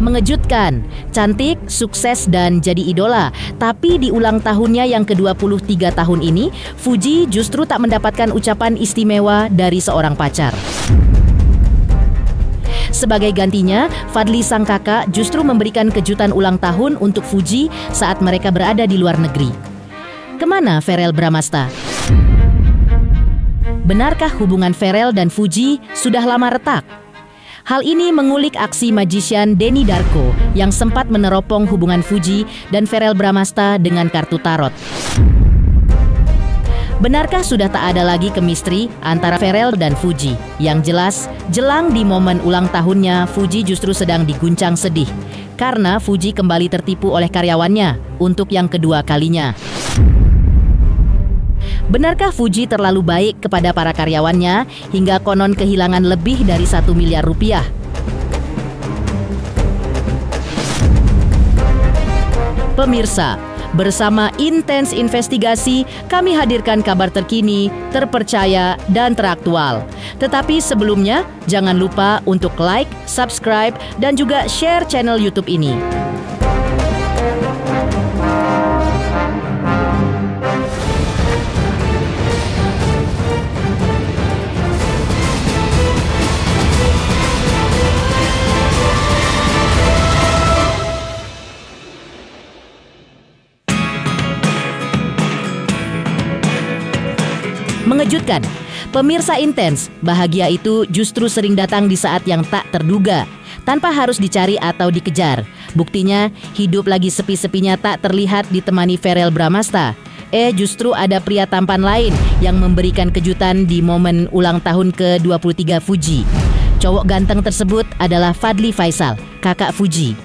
Mengejutkan, cantik, sukses, dan jadi idola. Tapi di ulang tahunnya yang ke-23 tahun ini, Fuji justru tak mendapatkan ucapan istimewa dari seorang pacar. Sebagai gantinya, Fadly sang kakak justru memberikan kejutan ulang tahun untuk Fuji saat mereka berada di luar negeri. Kemana Verrell Bramasta? Benarkah hubungan Verrell dan Fuji sudah lama retak? Hal ini mengulik aksi magician Denny Darko yang sempat meneropong hubungan Fuji dan Verrell Bramasta dengan kartu tarot. Benarkah sudah tak ada lagi chemistry antara Verrell dan Fuji? Yang jelas, jelang di momen ulang tahunnya, Fuji justru sedang diguncang sedih karena Fuji kembali tertipu oleh karyawannya untuk yang kedua kalinya. Benarkah Fuji terlalu baik kepada para karyawannya hingga konon kehilangan lebih dari 1 miliar rupiah? Pemirsa, bersama Intens Investigasi, kami hadirkan kabar terkini, terpercaya, dan teraktual. Tetapi sebelumnya, jangan lupa untuk like, subscribe, dan juga share channel YouTube ini. Mengejutkan, pemirsa Intens, bahagia itu justru sering datang di saat yang tak terduga, tanpa harus dicari atau dikejar. Buktinya, hidup lagi sepi-sepinya tak terlihat ditemani Verrell Bramasta. Justru ada pria tampan lain yang memberikan kejutan di momen ulang tahun ke-23 Fuji. Cowok ganteng tersebut adalah Fadly Faisal, kakak Fuji.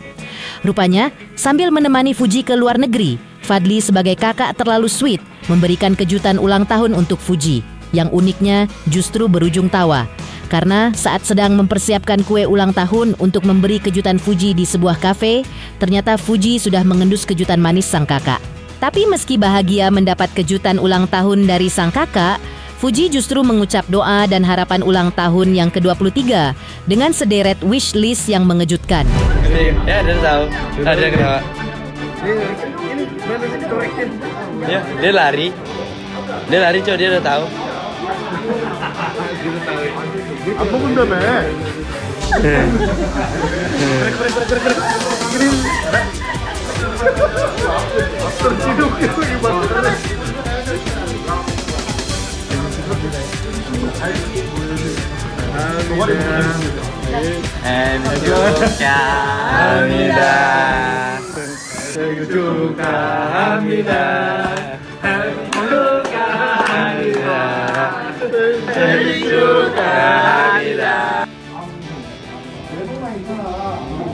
Rupanya, sambil menemani Fuji ke luar negeri, Fadly sebagai kakak terlalu sweet memberikan kejutan ulang tahun untuk Fuji. Yang uniknya justru berujung tawa, karena saat sedang mempersiapkan kue ulang tahun untuk memberi kejutan Fuji di sebuah kafe, ternyata Fuji sudah mengendus kejutan manis sang kakak. Tapi meski bahagia mendapat kejutan ulang tahun dari sang kakak, Fuji justru mengucap doa dan harapan ulang tahun yang ke-23 dengan sederet wish list yang mengejutkan. Ya, dia tahu. Ada kenapa? Ya, dia lari. Dia lari, coba dia udah tahu. Apa benda me? Terciduk itu gimana?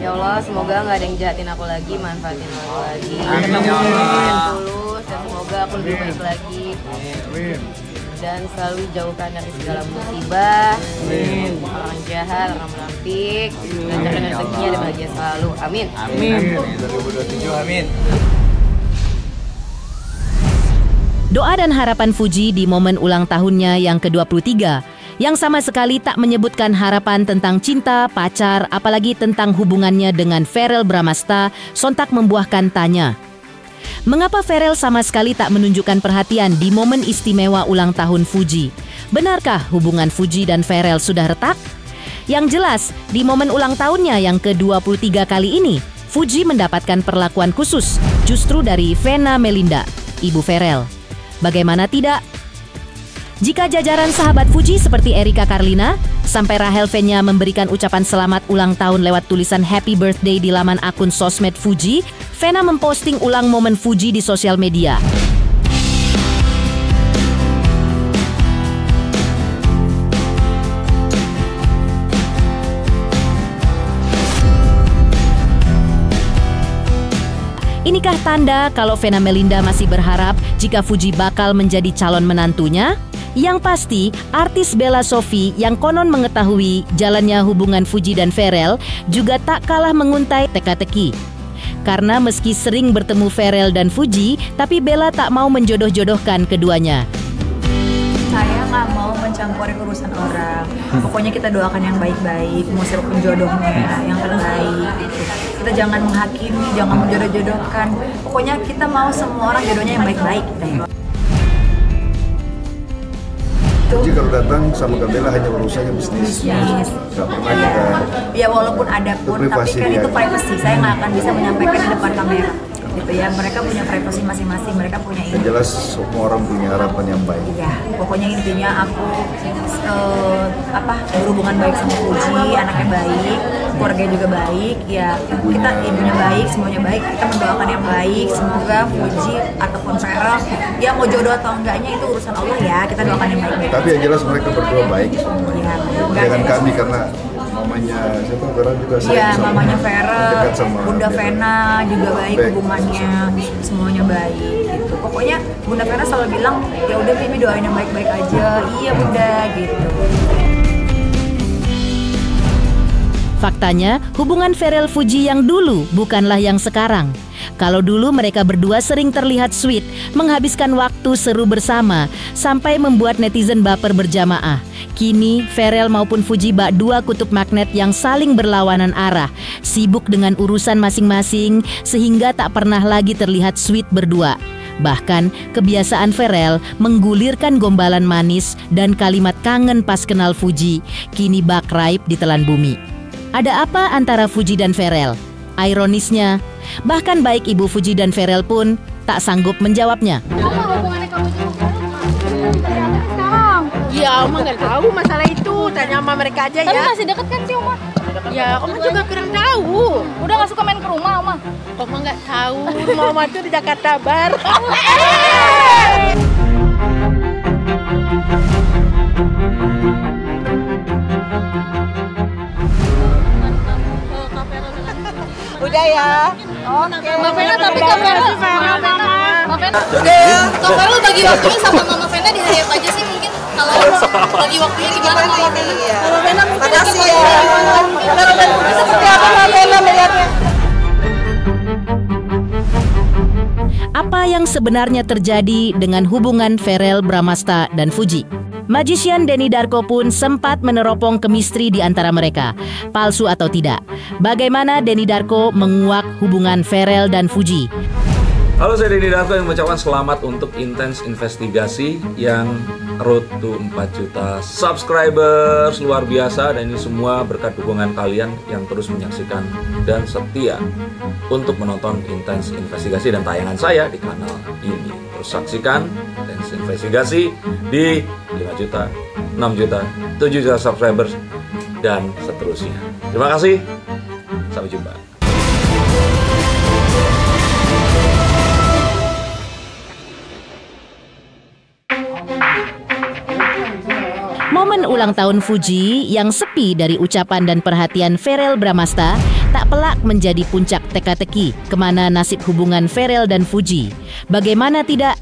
Ya Allah, semoga nggak ada yang jahatin aku lagi, manfaatin aku lagi. Amin ya Allah. Tulus, dan semoga aku lebih baik lagi. Amin. Dan selalu jauhkan dari segala musibah, orang jahat, orang munafik, lancarkan rezekinya dan bahagia selalu. Amin. Amin. 2027, amin. Doa dan harapan Fuji di momen ulang tahunnya yang ke-23 yang sama sekali tak menyebutkan harapan tentang cinta, pacar, apalagi tentang hubungannya dengan Verrell Bramasta sontak membuahkan tanya. Mengapa Verrell sama sekali tak menunjukkan perhatian di momen istimewa ulang tahun Fuji? Benarkah hubungan Fuji dan Verrell sudah retak? Yang jelas, di momen ulang tahunnya yang ke-23 kali ini, Fuji mendapatkan perlakuan khusus justru dari Vena Melinda, ibu Verrell. Bagaimana tidak? Jika jajaran sahabat Fuji seperti Erika Carlina, sampai Rahel Fenya memberikan ucapan selamat ulang tahun lewat tulisan Happy Birthday di laman akun sosmed Fuji, Vena memposting ulang momen Fuji di sosial media. Inikah tanda kalau Vena Melinda masih berharap jika Fuji bakal menjadi calon menantunya? Yang pasti, artis Bella Sophie yang konon mengetahui jalannya hubungan Fuji dan Verrell juga tak kalah menguntai teka-teki. Karena meski sering bertemu Verrell dan Fuji, tapi Bella tak mau menjodoh-jodohkan keduanya. Saya nggak mau mencampuri urusan orang. Pokoknya kita doakan yang baik-baik, mau siapapun jodohnya yang terbaik. kita jangan menghakimi, jangan menjodoh-jodohkan. Pokoknya kita mau semua orang jodohnya yang baik-baik. Jadi kalau datang sama Gabela hanya urusannya bisnis. Yes. Gak pernah kita. Ya walaupun ada pun, tapi privasi kan dia. itu privacy. Saya nggak akan bisa menyampaikan di depan kamera. Gitu ya, mereka punya privasi masing-masing, mereka punya Yang jelas semua orang punya harapan yang baik. Ya, pokoknya intinya aku berhubungan baik sama Fuji, anaknya baik, keluarganya juga baik, ya kita ibunya baik, semuanya baik, kita mendoakan yang baik, semoga Fuji ataupun Feral, ya mau jodoh atau enggaknya itu urusan Allah ya, kita doakan yang baik-baik. Tapi yang jelas mereka berdua baik semua. Ya, Jangan kami karena mamanya siapa Vera juga sayang iya, sama- mamanya Vera, dekat sama Bunda Vera. Vena juga baik Baik. hubungannya, semuanya baik gitu. Pokoknya Bunda Vena selalu bilang, ya udah Mimi doain yang baik-baik aja. Iya Bunda gitu. Faktanya, hubungan Ferel Fuji yang dulu bukanlah yang sekarang. Kalau dulu mereka berdua sering terlihat sweet, menghabiskan waktu seru bersama, sampai membuat netizen baper berjamaah. Kini, Ferel maupun Fuji bak dua kutub magnet yang saling berlawanan arah, sibuk dengan urusan masing-masing, sehingga tak pernah lagi terlihat sweet berdua. Bahkan, kebiasaan Ferel menggulirkan gombalan manis dan kalimat kangen pas kenal Fuji, kini bak raib ditelan bumi. Ada apa antara Fuji dan Ferel? Ironisnya, bahkan baik ibu Fuji dan Ferel pun tak sanggup menjawabnya. Ya, Oma nggak tahu masalah itu. Tanya sama mereka aja ya. Tapi masih deket kan sih, Oma? Ya, Oma juga kurang tahu. Udah nggak suka main ke rumah, Oma? Oma nggak tahu. Rumah Oma tuh di Jakarta Barat. Udah ya. Oke. Mbak Vena, tapi Kak Vena, Mbak Vena, Kak Vena bagi waktunya sama Mama Vena di hari apa aja sih mungkin? Kalau bagi waktunya gimana Mama Vena? Mama Vena mungkin makasih ya. Seperti apa Mama Vena melihatnya? Apa yang sebenarnya terjadi dengan hubungan Ferel Bramasta dan Fuji? Magician Denny Darko pun sempat meneropong kemistri di antara mereka. Palsu atau tidak? Bagaimana Denny Darko menguak hubungan Ferel dan Fuji? Halo, saya Denny Darko yang mengucapkan selamat untuk Intens Investigasi yang road to 4 juta subscribers, luar biasa. Dan ini semua berkat dukungan kalian yang terus menyaksikan dan setia untuk menonton Intens Investigasi dan tayangan saya di kanal ini. Terus saksikan Intens Investigasi di 5 juta, 6 juta, 7 juta subscribers dan seterusnya. Terima kasih, sampai jumpa. Momen ulang tahun Fuji yang sepi dari ucapan dan perhatian Ferel Bramasta tak pelak menjadi puncak teka-teki kemana nasib hubungan Ferel dan Fuji. Bagaimana tidak?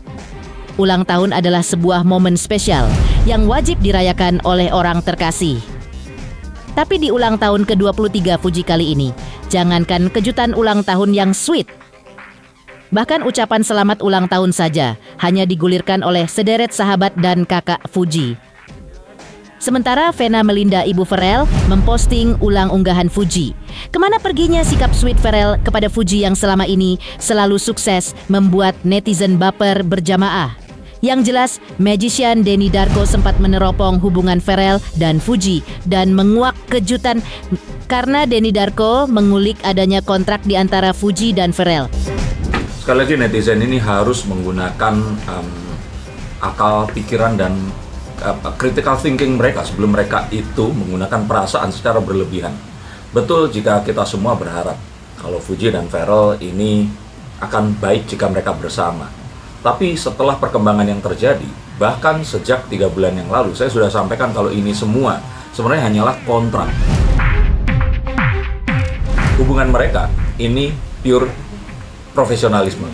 Ulang tahun adalah sebuah momen spesial yang wajib dirayakan oleh orang terkasih. Tapi di ulang tahun ke-23 Fuji kali ini, jangankan kejutan ulang tahun yang sweet, bahkan ucapan selamat ulang tahun saja hanya digulirkan oleh sederet sahabat dan kakak Fuji. Sementara Vena Melinda ibu Ferel memposting ulang unggahan Fuji. Kemana perginya sikap sweet Ferel kepada Fuji yang selama ini selalu sukses membuat netizen baper berjamaah? Yang jelas, magician Denny Darko sempat meneropong hubungan Ferel dan Fuji dan menguak kejutan karena Denny Darko mengulik adanya kontrak di antara Fuji dan Ferel. Sekali lagi, netizen ini harus menggunakan akal pikiran dan critical thinking mereka sebelum mereka itu menggunakan perasaan secara berlebihan. Betul jika kita semua berharap kalau Fuji dan Ferel ini akan baik jika mereka bersama. Tapi setelah perkembangan yang terjadi, bahkan sejak 3 bulan yang lalu, saya sudah sampaikan kalau ini semua sebenarnya hanyalah kontrak. Hubungan mereka ini pure profesionalisme.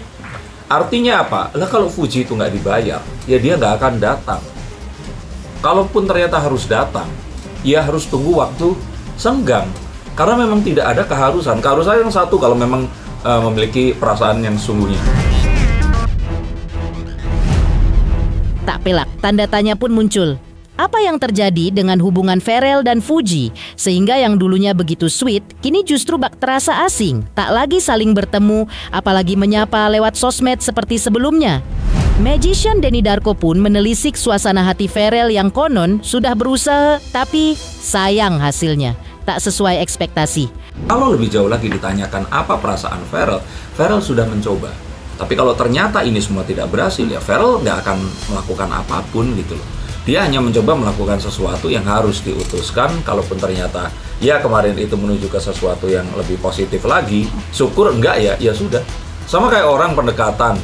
Artinya apa? Lah kalau Fuji itu nggak dibayar, ya dia nggak akan datang. Kalaupun ternyata harus datang, ya harus tunggu waktu senggang. Karena memang tidak ada keharusan. Keharusan yang satu kalau memang memiliki perasaan yang sungguhnya. Tak pelak, tanda tanya pun muncul. Apa yang terjadi dengan hubungan Ferel dan Fuji sehingga yang dulunya begitu sweet kini justru bak terasa asing, tak lagi saling bertemu apalagi menyapa lewat sosmed seperti sebelumnya. Magician Denny Darko pun menelisik suasana hati Ferel yang konon sudah berusaha tapi sayang hasilnya, tak sesuai ekspektasi. Kalau lebih jauh lagi ditanyakan apa perasaan Ferel, Ferel sudah mencoba. Tapi kalau ternyata ini semua tidak berhasil, ya Ferel nggak akan melakukan apapun gitu loh. Dia hanya mencoba melakukan sesuatu yang harus diutuskan. Kalaupun ternyata ya kemarin itu menuju ke sesuatu yang lebih positif lagi, syukur. Enggak ya sudah. Sama kayak orang pendekatan.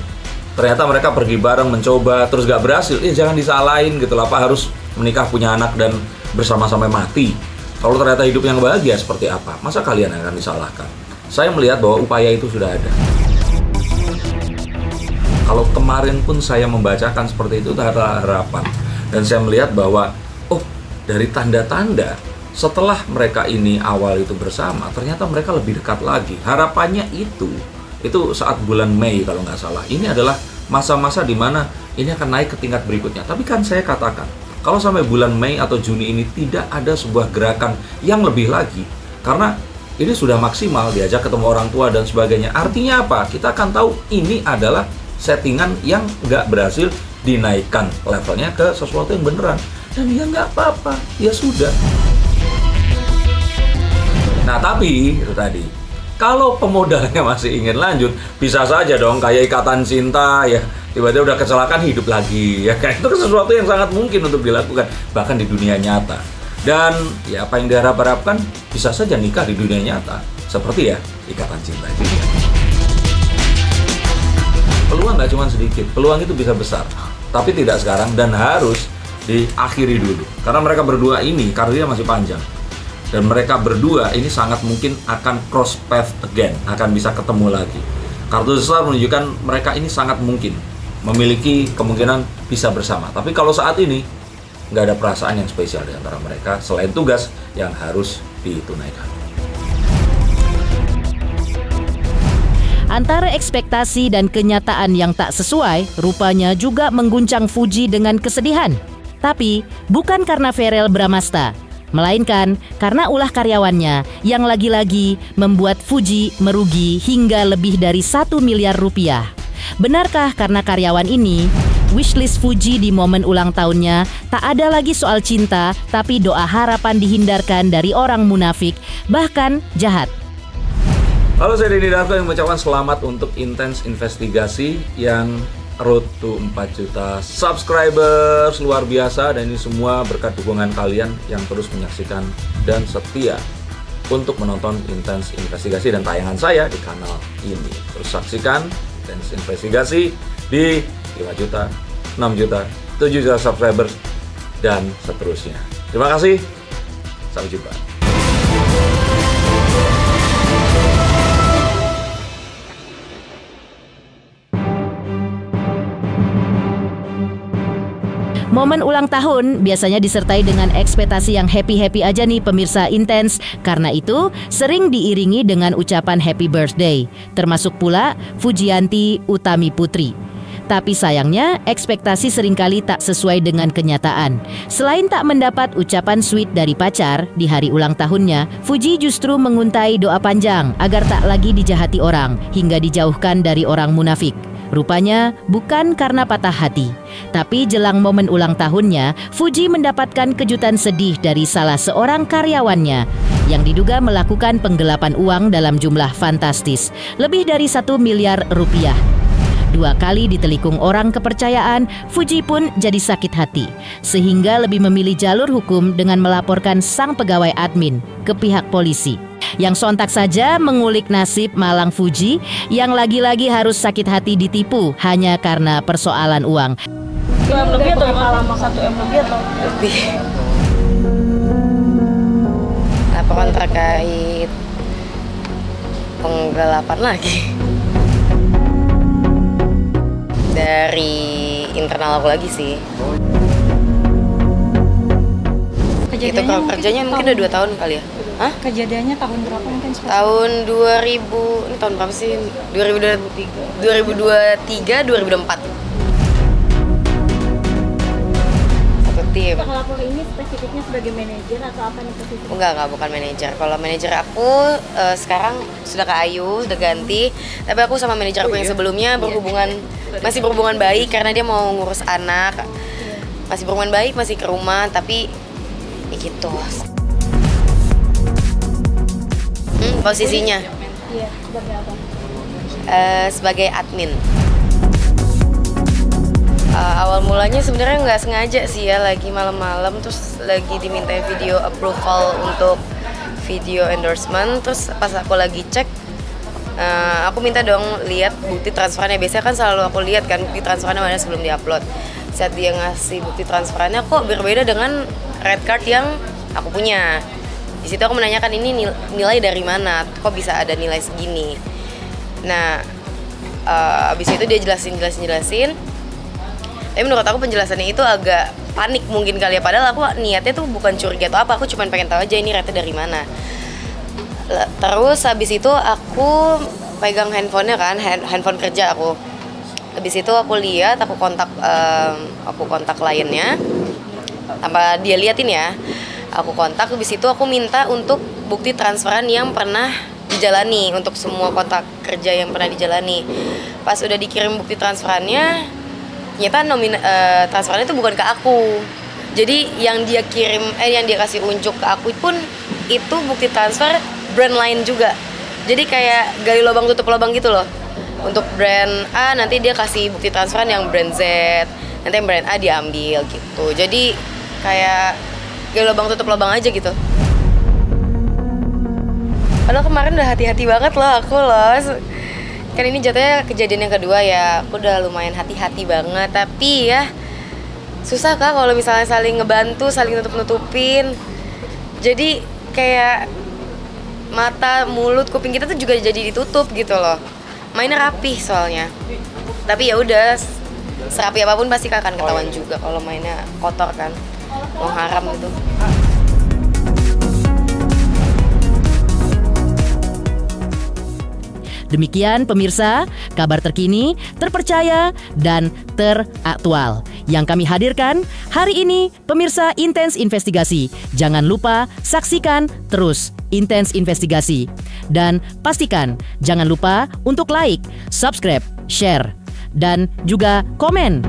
Ternyata mereka pergi bareng mencoba terus nggak berhasil, ya jangan disalahin gitu lah. Apa harus menikah punya anak dan bersama sampai mati? Kalau ternyata hidup yang bahagia seperti apa? Masa kalian akan disalahkan? Saya melihat bahwa upaya itu sudah ada. Kalau kemarin pun saya membacakan seperti itu adalah harapan. Dan saya melihat bahwa, dari tanda-tanda setelah mereka ini awal itu bersama, ternyata mereka lebih dekat lagi. Harapannya itu saat bulan Mei kalau nggak salah. Ini adalah masa-masa di mana ini akan naik ke tingkat berikutnya. Tapi kan saya katakan, kalau sampai bulan Mei atau Juni ini tidak ada sebuah gerakan yang lebih lagi, karena ini sudah maksimal, diajak ketemu orang tua dan sebagainya. Artinya apa? Kita akan tahu ini adalah settingan yang nggak berhasil dinaikkan levelnya ke sesuatu yang beneran. Dan ya nggak apa-apa, ya sudah. Nah tapi, itu tadi, kalau pemodalnya masih ingin lanjut, bisa saja dong kayak Ikatan Cinta, ya tiba-tiba udah kecelakaan hidup lagi, ya kan? Itu sesuatu yang sangat mungkin untuk dilakukan, bahkan di dunia nyata. Dan ya apa yang diharap-harapkan, bisa saja nikah di dunia nyata, seperti ya Ikatan Cinta itu. Peluang nggak cuma sedikit, peluang itu bisa besar, tapi tidak sekarang dan harus diakhiri dulu. Karena mereka berdua ini karirnya masih panjang, dan mereka berdua ini sangat mungkin akan cross path again, akan bisa ketemu lagi. Kartu besar menunjukkan mereka ini sangat mungkin memiliki kemungkinan bisa bersama. Tapi kalau saat ini nggak ada perasaan yang spesial di antara mereka selain tugas yang harus ditunaikan. Antara ekspektasi dan kenyataan yang tak sesuai, rupanya juga mengguncang Fuji dengan kesedihan. Tapi bukan karena Ferel Bramasta, melainkan karena ulah karyawannya yang lagi-lagi membuat Fuji merugi hingga lebih dari 1 miliar rupiah. Benarkah karena karyawan ini, wishlist Fuji di momen ulang tahunnya tak ada lagi soal cinta, tapi doa harapan dihindarkan dari orang munafik, bahkan jahat? Halo, saya Denny Darko yang mengucapkan selamat untuk Intens Investigasi yang road to 4 juta subscribers, luar biasa. Dan ini semua berkat dukungan kalian yang terus menyaksikan dan setia untuk menonton Intens Investigasi dan tayangan saya di kanal ini. Terus saksikan Intens Investigasi di 5 juta, 6 juta, 7 juta subscribers dan seterusnya. Terima kasih, sampai jumpa. Momen ulang tahun biasanya disertai dengan ekspektasi yang happy-happy aja nih pemirsa Intens. Karena itu sering diiringi dengan ucapan happy birthday, termasuk pula Fujianti Utami Putri. Tapi sayangnya ekspektasi seringkali tak sesuai dengan kenyataan. Selain tak mendapat ucapan sweet dari pacar di hari ulang tahunnya, Fuji justru menguntai doa panjang agar tak lagi dijahati orang hingga dijauhkan dari orang munafik. Rupanya bukan karena patah hati, tapi jelang momen ulang tahunnya, Fuji mendapatkan kejutan sedih dari salah seorang karyawannya yang diduga melakukan penggelapan uang dalam jumlah fantastis, lebih dari 1 miliar rupiah. 2 kali ditelikung orang kepercayaan, Fuji pun jadi sakit hati, sehingga lebih memilih jalur hukum dengan melaporkan sang pegawai admin ke pihak polisi, yang sontak saja mengulik nasib malang Fuji yang lagi-lagi harus sakit hati ditipu hanya karena persoalan uang. 2 M lebih atau lama? 1 M lebih atau lebih. Laporan terkait penggelapan lagi dari internal aku lagi sih. Itu kalau kerjanya mungkin udah 2 tahun kali ya. Hah? Kejadiannya tahun berapa mungkin? Tahun 2000, ini tahun berapa sih? 2023, 2024. 1 tim. Kalau lapor ini spesifiknya sebagai manajer atau apa nih posisinya? Enggak, bukan manajer. Kalau manajer aku sekarang sudah ke Ayu, udah ganti. Tapi aku sama manajer aku yang sebelumnya masih berhubungan baik karena dia mau ngurus anak. Masih berhubungan baik, masih ke rumah, tapi ya gitu. Posisinya? Iya, sebagai apa? Sebagai admin. Awal mulanya sebenarnya nggak sengaja sih ya, lagi malam-malam terus lagi diminta video approval untuk video endorsement, terus pas aku lagi cek aku minta dong lihat bukti transferannya. Biasanya kan selalu aku lihat kan bukti transferannya mana sebelum diupload. Saat dia ngasih bukti transferannya kok berbeda dengan red card yang aku punya. Di situ aku menanyakan ini nilai dari mana, kok bisa ada nilai segini. Nah, abis itu dia jelasin. Tapi menurut aku penjelasannya itu agak panik mungkin kali ya. Padahal aku niatnya tuh bukan curiga atau apa, aku cuma pengen tahu aja ini rate dari mana. Terus habis itu aku pegang handphonenya kan, handphone kerja aku. Habis itu aku lihat, aku kontak kliennya tanpa dia liatin ya. Aku kontak, habis itu aku minta untuk bukti transferan yang pernah dijalani untuk semua kontak kerja yang pernah dijalani. Pas udah dikirim bukti transferannya, ternyata transferannya itu bukan ke aku. Jadi yang dia yang dia kasih unjuk ke aku pun itu bukti transfer brand lain juga. Jadi kayak gali lubang tutup lubang gitu loh. Untuk brand A nanti dia kasih bukti transferan yang brand Z, nanti yang brand A diambil gitu. Jadi kayak gali lubang tutup lubang aja gitu. Padahal kemarin udah hati-hati banget loh aku loh. Kan ini jatuhnya kejadian yang kedua ya, aku udah lumayan hati-hati banget. Tapi ya susah Kak kalau misalnya saling ngebantu, saling nutup-nutupin. Jadi kayak mata, mulut, kuping kita tuh juga jadi ditutup gitu loh. Mainnya rapih soalnya. Tapi ya udah, serapi apapun pasti akan ketahuan juga kalau mainnya kotor kan, mau haram gitu. Demikian pemirsa, kabar terkini, terpercaya, dan teraktual yang kami hadirkan hari ini. Pemirsa Intens Investigasi, jangan lupa saksikan terus Intens Investigasi. Dan pastikan jangan lupa untuk like, subscribe, share, dan juga komen.